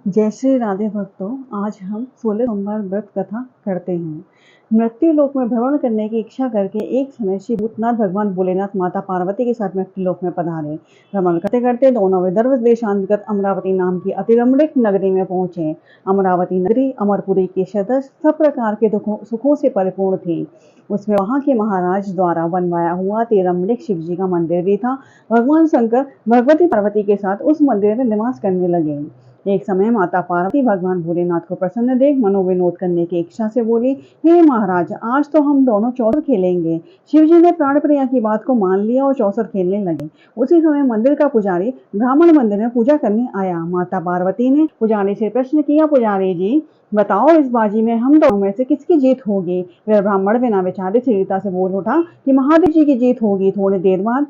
जय श्री राधे भक्तों। आज हम 16 सोमवार व्रत कथा करते हैं। मृत्यु लोक में भ्रमण करने की इच्छा करके एक समय श्री भूतनाथ भगवान भोलेनाथ माता पार्वती के साथ मृत्यु लोक में पधारे। भ्रमण करते करते दोनों विदर्भ देशांतर्गत अमरावती नाम की अति रमणीक नगरी में पहुंचे। अमरावती नगरी अमरपुरी के सदस्य सब प्रकार के सुखों से परिपूर्ण थी। उसमें वहां के महाराज द्वारा बनवाया हुआ तिरमणिक शिव जी का मंदिर भी था। भगवान शंकर भगवती पार्वती के साथ उस मंदिर में निवास करने लगे। एक समय माता पार्वती भगवान भोलेनाथ को प्रसन्न देख मनोविनोद करने की इच्छा से बोली, हे महाराज, आज तो हम दोनों चौसर खेलेंगे। शिव जी ने प्राण प्रिया की बात को मान लिया और चौसर खेलने लगे। उसी समय मंदिर का पुजारी ब्राह्मण मंदिर में पूजा करने आया। माता पार्वती ने पुजारी से प्रश्न किया, पुजारी जी बताओ, इस बाजी में हम दोनों में से किसकी जीत होगी? वह ब्राह्मण बिना विचारे शीघ्रता से बोल उठा कि महादेव जी की जीत होगी। थोड़ी देर बाद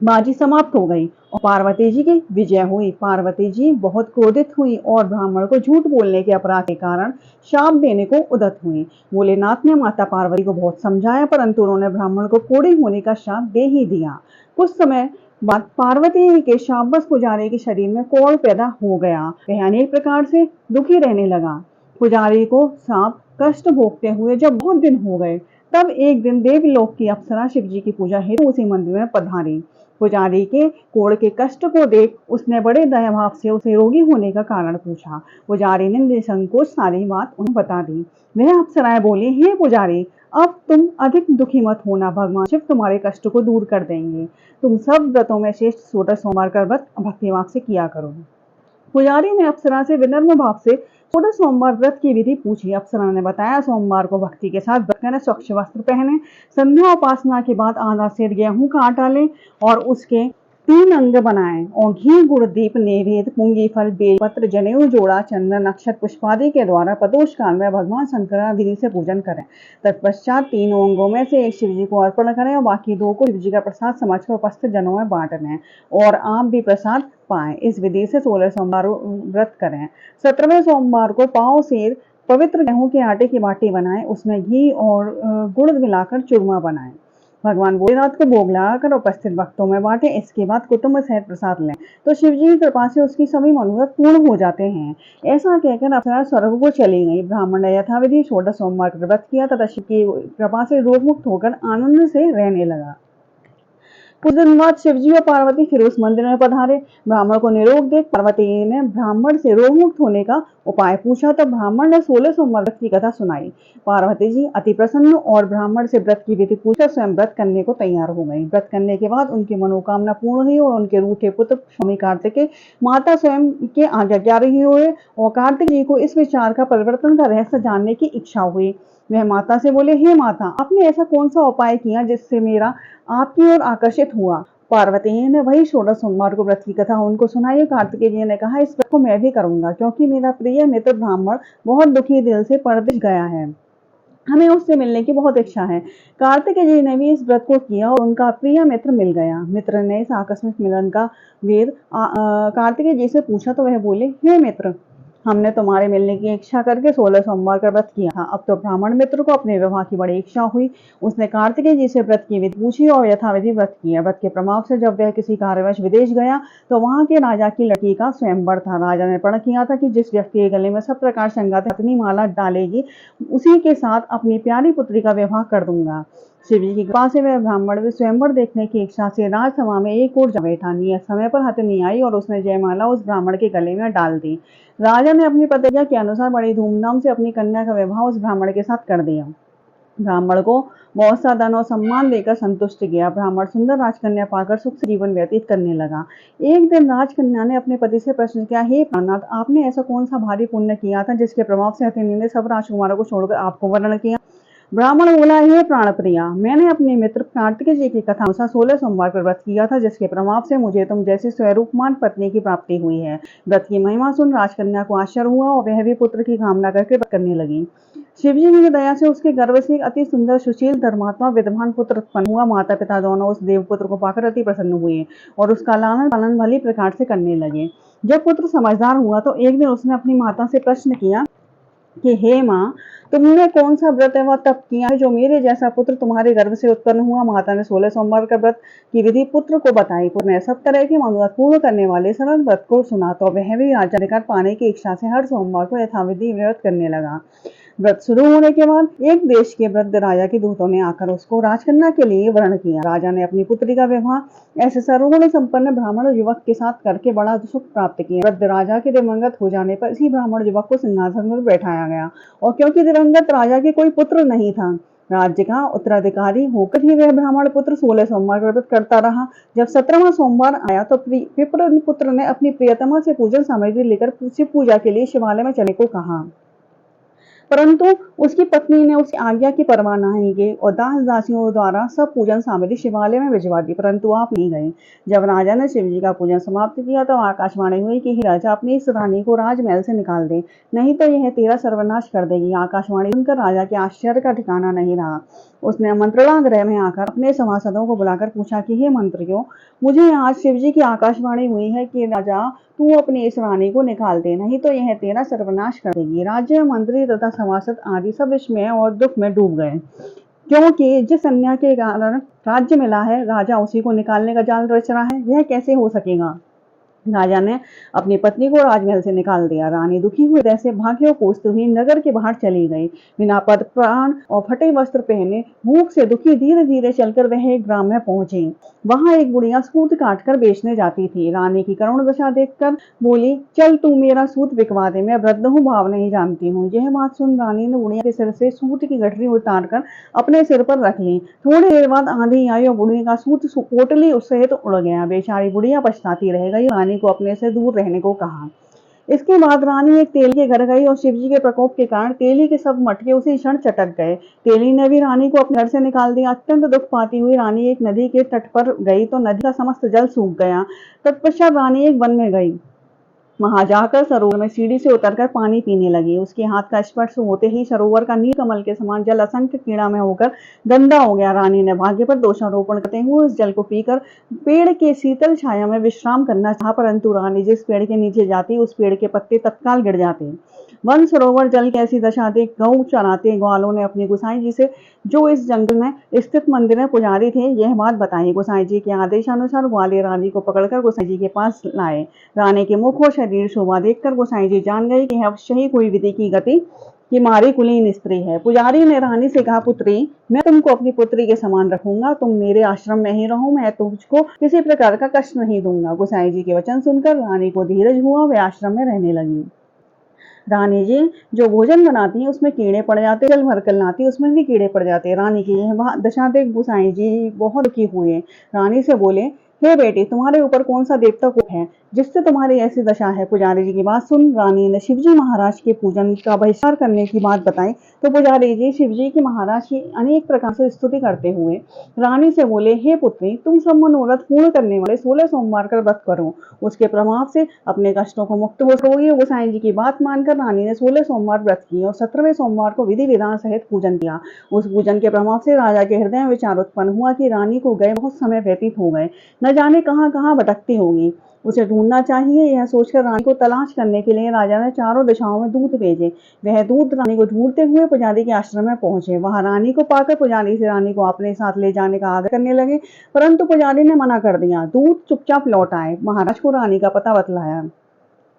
बाजी समाप्त हो गई और पार्वती जी की विजय हुई। पार्वती जी बहुत क्रोधित हुई और ब्राह्मण को झूठ बोलने के अपराध के कारण शाप देने को उद्यत हुई। भोलेनाथ ने माता पार्वती को बहुत समझाया, परंतु उन्होंने ब्राह्मण को कोढ़ी होने का शाप दे ही दिया। कुछ समय बाद पार्वती के शापग्रस्त पुजारी के शरीर में कोढ़ पैदा हो गया। वह अनेक प्रकार से दुखी रहने लगा। पुजारी को सांप कष्ट भोगते हुए जब बहुत दिन हो गए, तब एक दिन देवलोक की अप्सरा शिव जी की पूजा हेतु उसी मंदिर में पधारी। पुजारी के कोढ़ के कष्ट को देख उसने बड़े दया भाव से उसे रोगी होने का कारण पूछा। पुजारी ने निसंकोच सारी बात उन्हें बता दी। वह अप्सराएं बोली, हे पुजारी, अब तुम अधिक दुखी मत होना, भगवान शिव तुम्हारे कष्ट को दूर कर देंगे। तुम सब व्रतों में श्रेष्ठ 16 सोमवार का व्रत भक्ति भाव से किया करो। पुजारी ने अप्सरा से विनम्र भाव से 16 सोमवार व्रत की विधि पूछी। अप्सरा ने बताया, सोमवार को भक्ति के साथ व्रत करें, स्वच्छ वस्त्र पहने, संध्या उपासना के बाद आधा सेर गेहूं का आटा लें और उसके 3 अंग बनाएं और घी गुड़ दीप नैवेद्य पुंगी फल बेलपत्र जनेऊ जोड़ा चंदन अक्षत पुष्पादि के द्वारा प्रदोष काल में भगवान शंकर विधि से पूजन करें। तत्पश्चात 3 अंगों में से एक शिव जी को अर्पण करें और बाकी 2 को शिव जी का प्रसाद समझकर उपस्थित जनों में बांट दें और आप भी प्रसाद पाएं। इस विधि से 16 सोमवार व्रत करें। 17वें सोमवार को पाव सेर पवित्र गेहूं के आटे की बाटी बनाएं, उसमें घी और गुड़ मिलाकर चूरमा बनाएं। भगवान भोलेनाथ को भोग लगाकर उपस्थित भक्तों में बांटे। इसके बाद कुटुंब सहित प्रसाद लें तो शिव जी की कृपा से उसकी सभी मनोरथ पूर्ण हो जाते हैं। ऐसा कहकर अप्सरा स्वर्ग को चली गई। ब्राह्मण ने यथाविधि 16 सोमवार का व्रत किया तथा शिव की कृपा से रोग मुक्त होकर आनंद से रहने लगा। कुछ दिन बाद शिवजी और पार्वती फिर उस मंदिर में पधारे। ब्राह्मण को निरोग देख पार्वती ने ब्राह्मण से रोग मुक्त होने का उपाय पूछा, तब ब्राह्मण ने 16 सोमवार व्रत की कथा सुनाई। पार्वती जी अति प्रसन्न और ब्राह्मण से व्रत की विधि पूछकर स्वयं व्रत करने को तैयार हो गई। व्रत करने के बाद उनकी मनोकामना पूर्ण हुई और उनके रूठे पुत्र स्वामी कार्तिकेय माता स्वयं के आज्ञाकारी हुए और कार्तिक जी को इस विचार का परिवर्तन का रहस्य जानने की इच्छा हुई। वह माता से बोले, हे माता, आपने ऐसा कौन सा उपाय किया जिससे मेरा आपकी ओर आकर्षित हुआ? पार्वती ने वही 16 सोमवार को व्रत की कथा उनको सुनाई। कार्तिकेय जी ने कहा, इस व्रत को मैं भी करूंगा क्योंकि मेरा प्रिय मित्र ब्राह्मण बहुत दुखी दिल से परदेश गया है। हमें उससे मिलने की बहुत इच्छा है। कार्तिकेय जी ने भी इस व्रत को किया और उनका प्रिय मित्र मिल गया। मित्र ने इस आकस्मिक मिलन का वेद कार्तिकेय जी से पूछा तो वह बोले, हे मित्र, हमने तुम्हारे मिलने की इच्छा करके 16 सोमवार का व्रत किया था। अब तो ब्राह्मण मित्र को अपने विवाह की बड़ी इच्छा हुई। उसने कार्तिकेय जी से व्रत की विधि पूछी और यथाविधि व्रत किया। व्रत के प्रभाव से जब वह किसी कार्यवश विदेश गया तो वहां के राजा की लड़की का स्वयंवर था। राजा ने प्रण किया था कि जिस व्यक्ति के गले में सब प्रकार संगात अपनी माला डालेगी, उसी के साथ अपनी प्यारी पुत्री का विवाह कर दूंगा। शिव जी की कृपा से वह ब्राह्मण भी स्वयंवर देखने की इच्छा से राजसभा में एक ओर जा बैठा। नियत समय पर हथिनी आई और उसने जयमाला उस ब्राह्मण के गले में डाल दी। राजा ने अपनी प्रतिज्ञा के अनुसार बड़ी धूमधाम से अपनी कन्या का विवाह उस ब्राह्मण के साथ कर दिया। ब्राह्मण को बहुत सा धन और सम्मान देकर संतुष्ट किया। ब्राह्मण सुंदर राजकन्या पाकर सुख से जीवन व्यतीत करने लगा। एक दिन राजकन्या ने अपने पति से प्रश्न किया, हे प्राणनाथ, आपने ऐसा कौन सा भारी पुण्य किया था जिसके प्रभाव से हथिनी ने सब राजकुमारों को छोड़कर आपको वर्ण किया? ब्राह्मण बोला, हे प्राण प्रिया, मैंने अपने मित्र कार्तिकेय जी की कथा अनुसार 16 सोमवार पर व्रत किया था जिसके प्रभाव से मुझे तुम जैसी स्वरूपमान पत्नी की प्राप्ति हुई है। व्रत की महिमा सुन राजकन्या को आश्चर्य हुआ और वह भी पुत्र की कामना करके व्रत करने लगी। शिवजी की दया से उसके गर्भ से एक अति सुंदर सुशील धर्मात्मा विद्वान पुत्र उत्पन्न हुआ। माता पिता दोनों उस देवपुत्र को पाकर अति प्रसन्न हुए और उसका लालन पालन भली प्रकार से करने लगे। जब पुत्र समझदार हुआ तो एक दिन उसने अपनी माता से प्रश्न किया कि हे माँ, तुमने कौन सा व्रत है वह तब किया है जो मेरे जैसा पुत्र तुम्हारे गर्भ से उत्पन्न हुआ। माता ने 16 सोमवार का व्रत की विधि पुत्र को बताई। पुत्र ने सब तरह की मनोरथ पूर्ण करने वाले सरल व्रत को सुना तो वह भी राज्याधिकार पाने की इच्छा से हर सोमवार को यथाविधि व्रत करने लगा। व्रत शुरू होने के बाद एक देश के वृद्ध राजा के दूतों ने आकर उसको राजकन्या के लिए वर्ण किया। राजा ने अपनी पुत्री का विवाह ऐसे सर्वगुण संपन्न ब्राह्मण युवक के साथ करके बड़ा सुख प्राप्त किया। वृद्ध राजा के दिवंगत हो जाने पर इसी ब्राह्मण युवक को सिंहासन पर बैठाया गया और क्योंकि दिवंगत राजा के कोई पुत्र नहीं था, राज्य का उत्तराधिकारी होकर ही वह ब्राह्मण पुत्र 16 सोमवार का व्रत करता रहा। जब 17वां सोमवार आया तो विप्र पुत्र ने अपनी प्रियतमा से पूजन सामग्री लेकर पूजा के लिए शिवालय में चलने को कहा, परंतु उसकी पत्नी ने उसकी आज्ञा की परवाह नहीं की और दास दासियों द्वारा सब पूजन सामग्री शिवालय में भिजवा दी, परंतु आप नहीं गए। जब राजा ने शिव जी का पूजन समाप्त किया तो आकाशवाणी हुई कि हे राजा, अपनी इस रानी को राजमहल से निकाल दे, नहीं तो यह तेरा सर्वनाश कर देगी। आकाशवाणी सुनकर राजा के आश्चर्य का ठिकाना नहीं रहा। उसने मंत्रणागृह में आकर अपने सभासदों को बुलाकर पूछा कि हे मंत्रियों, मुझे आज शिव जी की आकाशवाणी हुई है कि राजा तू अपनी इस रानी को निकाल दे, नहीं तो यह तेरा सर्वनाश कर देगी। राज्य मंत्री तथा सभासद आदि सब विस्मय और दुख में डूब गए, क्योंकि जिस अन्याय के कारण राज्य मिला है राजा उसी को निकालने का जाल रच रहा है, यह कैसे हो सकेगा। राजा ने अपनी पत्नी को राजमहल से निकाल दिया। रानी दुखी हुई हृदय से भाग्यों कोसती हुई नगर के बाहर चली गई। बिना पद प्राण और फटे वस्त्र पहने भूख से दुखी धीरे धीरे चलकर वह एक ग्राम में पहुंची। वहां एक बुढ़िया सूत काटकर बेचने जाती थी। रानी की करुण दशा देखकर बोली, चल तू मेरा सूत बिकवा दे, मैं वृद्ध हूँ, भाव नहीं जानती हूँ। यह बात सुन रानी ने बुढ़िया के सिर से सूत की गठरी उतार कर अपने सिर पर रख ली। थोड़ी देर बाद आंधी आई और बुढ़िया का सूत पोटली सहित उड़ गया। बेचारी बुढ़िया पछताती रह गई, रानी को अपने से दूर रहने को कहा। इसके बाद रानी एक तेली के घर गई और शिवजी के प्रकोप के कारण तेली के सब मटके उसी क्षण चटक गए। तेली ने भी रानी को अपने घर से निकाल दिया। अत्यंत दुख पाती हुई रानी एक नदी के तट पर गई तो नदी का समस्त जल सूख गया। तत्पश्चात रानी एक वन में गई। वहां जाकर सरोवर में सीढ़ी से उतरकर पानी पीने लगी। उसके हाथ का स्पर्श होते ही सरोवर का नील कमल के समान जल असंख्य कीड़ा में होकर गंदा हो गया। रानी ने भाग्य पर दोषारोपण करते हुए उस जल को पीकर पेड़ के शीतल छाया में विश्राम करना चाहा, परंतु रानी जिस पेड़ के नीचे जाती उस पेड़ के पत्ते तत्काल गिर जाते। वन सरोवर जल की ऐसी दशा देख गौ चराते ग्वालों ने अपनी गोसाई जी से, जो इस जंगल में स्थित मंदिर में पुजारी थे, यह बात बताई। गोसाई जी के आदेशानुसार ग्वाले रानी को पकड़कर गोसाई जी के पास लाए। रानी के मुख और शरीर शोभा देखकर गोसाई जी जान गए कि अवश्य ही कोई विधि की गति कि मारी कुलीन स्त्री है। पुजारी ने रानी से कहा, पुत्री, मैं तुमको अपनी पुत्री के समान रखूंगा, तुम मेरे आश्रम में ही रहो, मैं तुझको किसी प्रकार का कष्ट नहीं दूंगा। गोसाई जी के वचन सुनकर रानी को धीरज हुआ, वे आश्रम में रहने लगी। रानी जी जो भोजन बनाती है उसमें कीड़े पड़ जाते, जल भर कर लाती उसमें भी कीड़े पड़ जाते। रानी की यह दशा देख गोसाई जी बहुत दुखी हुए। रानी से बोले, हे बेटी, तुम्हारे ऊपर कौन सा देवता कोप है जिससे तुम्हारी ऐसी दशा है। पुजारी जी की बात सुन रानी ने शिवजी महाराज के पूजन का बहिष्कार करने की बात बताई तो पुजारी जी शिवजी के महाराज की अनेक प्रकार से स्तुति करते हुए रानी से बोले, हे पुत्री, तुम सब मनोरथ पूर्ण करने वाले 16 सोमवार का व्रत करो, उसके प्रभाव से अपने कष्टों को मुक्त हो सकोगी। गोसाई जी की बात मानकर रानी ने 16 सोमवार व्रत किए और 17वें सोमवार को विधि विधान सहित पूजन किया। उस पूजन के प्रभाव से राजा के हृदय में विचार उत्पन्न हुआ कि रानी को गए बहुत समय व्यतीत हो गए, न जाने कहां कहां भटकती होगी, उसे ढूंढना चाहिए। यह सोचकर रानी को तलाश करने के लिए राजा ने चारों दिशाओं में दूत भेजे। वह दूत रानी को ढूंढते हुए पुजारी के आश्रम में पहुंचे। वहां रानी को पाकर पुजारी से रानी को अपने साथ ले जाने का आग्रह करने लगे, परंतु पुजारी ने मना कर दिया। दूत चुपचाप लौट आए, महाराज को रानी का पता बतलाया।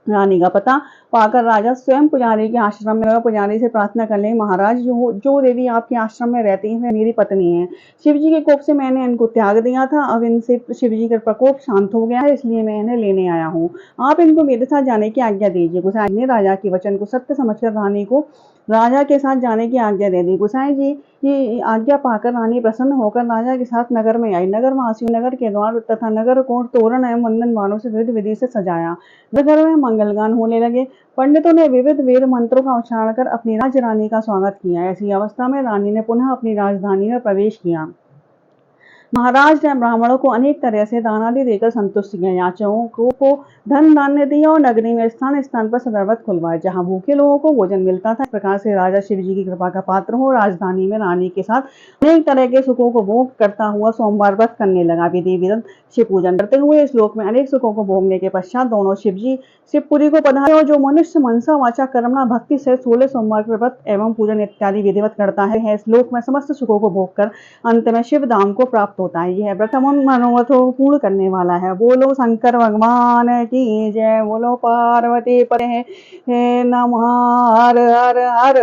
रानी का पता पाकर राजा स्वयं पुजारी के आश्रम में पुजारी से प्रार्थना कर ले, महाराज, जो देवी आपके आश्रम में रहती है मेरी पत्नी है। शिवजी के कोप से मैंने इनको त्याग दिया था, अब इनसे शिवजी का प्रकोप शांत हो गया है, इसलिए मैं इन्हें लेने आया हूँ। आप इनको मेरे साथ जाने की आज्ञा दीजिए। गोसाई ने राजा के वचन को सत्य समझकर रानी को राजा के साथ जाने की आज्ञा दे दी। गोसाई जी की आज्ञा पाकर रानी प्रसन्न होकर राजा के साथ नगर में आई। नगर वासियों नगर के द्वार तथा नगर को तोरण एवं वंदन वालों से विधि विधि से सजाया। नगर में मंगलगान होने लगे। पंडितों ने विविध वेद मंत्रों का उच्चारण कर अपनी राज रानी का स्वागत किया। ऐसी अवस्था में रानी ने पुनः अपनी राजधानी में प्रवेश किया। महाराज ने ब्राह्मणों को अनेक तरह से दान आदि देकर संतुष्ट किया। याचकों को धन धान्य दिया और नगरी में स्थान स्थान पर सदरबत खुलवाए, जहाँ भूखे लोगों को भोजन मिलता था। इस प्रकार से राजा शिव जी की कृपा का पात्र हो राजधानी में रानी के साथ अनेक तरह के सुखों को भोग करता हुआ सोमवार व्रत करने लगा। विधि विधान शिव पूजन करते हुए इस लोक में अनेक सुखों को भोगने के पश्चात दोनों शिव जी शिवपुरी को पधारे। और जो मनुष्य मनसा वाचा कर्मणा भक्ति से 16 सोमवार के व्रत एवं पूजन इत्यादि विधिवत करता है, इस लोक में समस्त सुखों को भोग कर अंत में शिव धाम को प्राप्त होता है। यह व्रत मनोरथों को पूर्ण करने वाला है। बोलो शंकर भगवान की जय, बोलो पार्वती पते नमः। हर हर हर